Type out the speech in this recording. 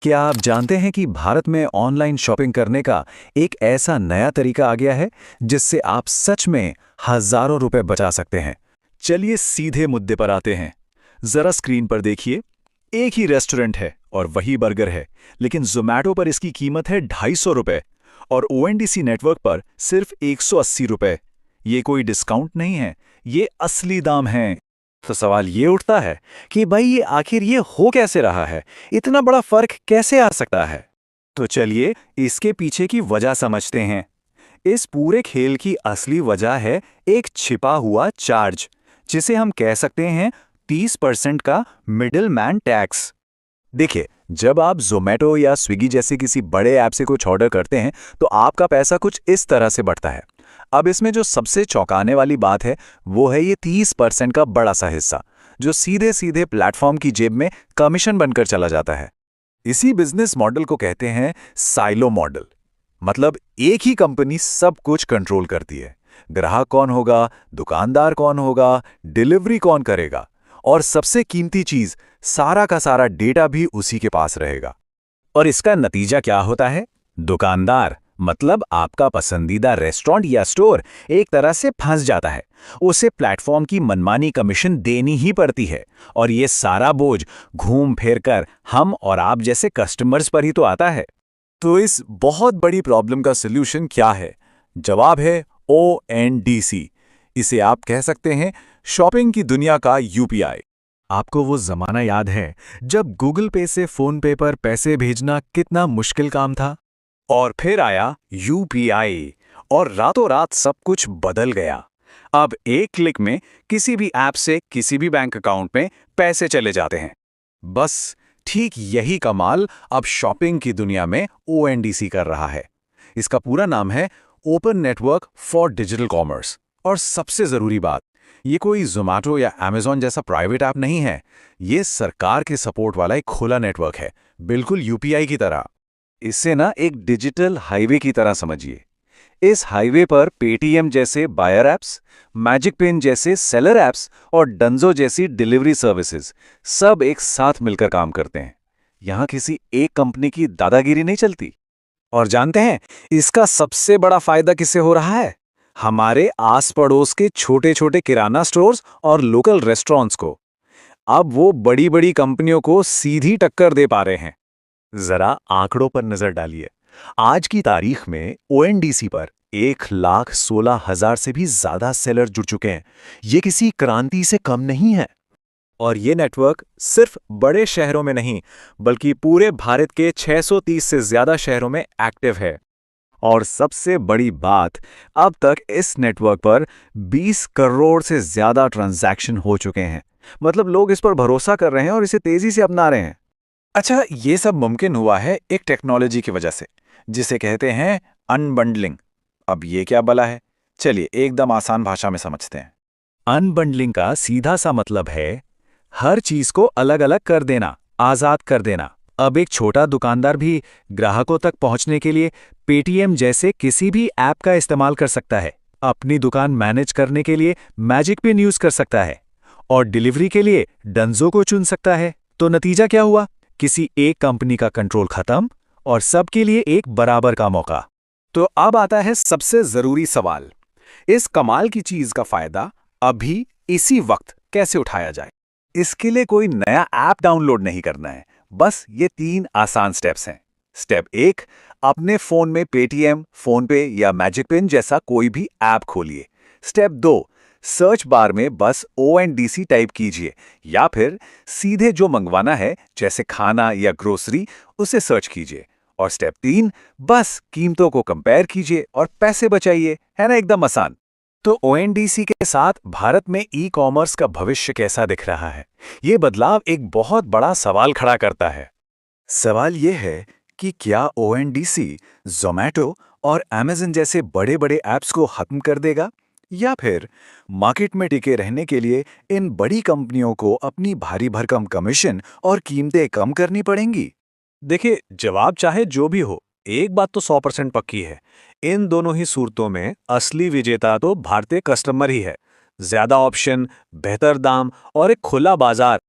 क्या आप जानते हैं कि भारत में ऑनलाइन शॉपिंग करने का एक ऐसा नया तरीका आ गया है जिससे आप सच में हजारों रुपए बचा सकते हैं। चलिए सीधे मुद्दे पर आते हैं। जरा स्क्रीन पर देखिए, एक ही रेस्टोरेंट है और वही बर्गर है, लेकिन जोमैटो पर इसकी कीमत है 250 रुपए और ओएनडीसी नेटवर्क पर सिर्फ 180 रुपए। ये कोई डिस्काउंट नहीं है, ये असली दाम है। तो सवाल ये उठता है कि भाई ये आखिर ये हो कैसे रहा है, इतना बड़ा फर्क कैसे आ सकता है। तो चलिए इसके पीछे की वजह समझते हैं। इस पूरे खेल की असली वजह है एक छिपा हुआ चार्ज, जिसे हम कह सकते हैं 30% का मिडिल मैन टैक्स। देखिए, जब आप जोमेटो या स्विगी जैसे किसी बड़े ऐप से कुछ ऑर्डर करते हैं तो आपका पैसा कुछ इस तरह से बढ़ता है। अब इसमें जो सबसे चौंकाने वाली बात है वो है ये 30% का बड़ा सा हिस्सा जो सीधे सीधे प्लेटफॉर्म की जेब में कमीशन बनकर चला जाता है। इसी बिजनेस मॉडल को कहते हैं साइलो मॉडल। मतलब एक ही कंपनी सब कुछ कंट्रोल करती है। ग्राहक कौन होगा, दुकानदार कौन होगा, डिलीवरी कौन करेगा, और सबसे कीमती चीज, सारा का सारा डेटा भी उसी के पास रहेगा। और इसका नतीजा क्या होता है? दुकानदार मतलब आपका पसंदीदा रेस्टोरेंट या स्टोर एक तरह से फंस जाता है। उसे प्लेटफॉर्म की मनमानी कमीशन देनी ही पड़ती है और ये सारा बोझ घूम फिर कर हम और आप जैसे कस्टमर्स पर ही तो आता है। तो इस बहुत बड़ी प्रॉब्लम का सलूशन क्या है? जवाब है ओएनडीसी। इसे आप कह सकते हैं शॉपिंग की दुनिया का यूपीआई। आपको वो जमाना याद है जब गूगल पे से फोन पे पर पैसे भेजना कितना मुश्किल काम था? और फिर आया यूपीआई और रातों रात सब कुछ बदल गया। अब एक क्लिक में किसी भी ऐप से किसी भी बैंक अकाउंट में पैसे चले जाते हैं। बस ठीक यही कमाल अब शॉपिंग की दुनिया में ओएनडीसी कर रहा है। इसका पूरा नाम है open network for digital commerce. और सबसे जरूरी बात, ये कोई जोमैटो या अमेज़न जैसा प्राइवेट ऐप नहीं है। ये सरकार के सपोर्ट वाला एक खुला नेटवर्क है, बिल्कुल यूपीआई की तरह। इसे ना एक डिजिटल हाईवे की तरह समझिए। इस हाईवे पर पेटीएम जैसे बायर ऐप्स, मैजिक पिन जैसे सेलर ऐप्स और डंजो जैसी डिलीवरी सर्विसेज सब एक साथ मिलकर काम करते हैं। यहाँ किसी एक कंपनी की दादागिरी नहीं चलती। और जानते हैं इसका सबसे बड़ा फायदा किसे हो रहा है? हमारे आस पड़ोस के छोटे छोटे किराना स्टोर्स और लोकल रेस्टोरेंट्स को। अब वो बड़ी बड़ी कंपनियों को सीधी टक्कर दे पा रहे हैं। जरा आंकड़ों पर नजर डालिए। आज की तारीख में ओएनडीसी पर 1,16,000 से भी ज्यादा सेलर जुड़ चुके हैं। ये किसी क्रांति से कम नहीं है। और ये नेटवर्क सिर्फ बड़े शहरों में नहीं, बल्कि पूरे भारत के 630 से ज्यादा शहरों में एक्टिव है। और सबसे बड़ी बात, अब तक इस नेटवर्क पर 20 करोड़ से ज्यादा ट्रांजैक्शन हो चुके हैं। मतलब लोग इस पर भरोसा कर रहे हैं और इसे तेजी से अपना रहे हैं। अच्छा, ये सब मुमकिन हुआ है एक टेक्नोलॉजी की वजह से, जिसे कहते हैं अनबंडलिंग। अब ये क्या भला है? चलिए एकदम आसान भाषा में समझते हैं। अनबंडलिंग का सीधा सा मतलब है हर चीज को अलग अलग कर देना, आजाद कर देना। अब एक छोटा दुकानदार भी ग्राहकों तक पहुंचने के लिए पेटीएम जैसे किसी भी ऐप का इस्तेमाल कर सकता है। अपनी दुकान मैनेज करने के लिए मैजिक पिन यूज कर सकता है और डिलीवरी के लिए डंजो को चुन सकता है। तो नतीजा क्या हुआ? किसी एक कंपनी का कंट्रोल खत्म और सबके लिए एक बराबर का मौका। तो अब आता है सबसे जरूरी सवाल, इस कमाल की चीज का फायदा अभी इसी वक्त कैसे उठाया जाए? इसके लिए कोई नया ऐप डाउनलोड नहीं करना है, बस ये 3 आसान स्टेप्स हैं। स्टेप 1, अपने फोन में पेटीएम, फोन पे या मैजिक पिन जैसा कोई भी ऐप खोलिए। स्टेप 2, सर्च बार में बस ओएनडीसी टाइप कीजिए या फिर सीधे जो मंगवाना है जैसे खाना या ग्रोसरी उसे सर्च कीजिए। और स्टेप 3, बस कीमतों को कंपेयर कीजिए और पैसे बचाइए। है ना, एकदम आसान। तो ओएनडीसी के साथ भारत में ई कॉमर्स का भविष्य कैसा दिख रहा है? ये बदलाव एक बहुत बड़ा सवाल खड़ा करता है। सवाल ये है कि क्या ओएनडीसी जोमैटो और अमेज़न जैसे बड़े बड़े ऐप्स को खत्म कर देगा, या फिर मार्केट में टिके रहने के लिए इन बड़ी कंपनियों को अपनी भारी भरकम कमीशन और कीमतें कम करनी पड़ेंगी? देखिए, जवाब चाहे जो भी हो, एक बात तो 100% पक्की है, इन दोनों ही सूरतों में असली विजेता तो भारतीय कस्टमर ही है। ज्यादा ऑप्शन, बेहतर दाम और एक खुला बाजार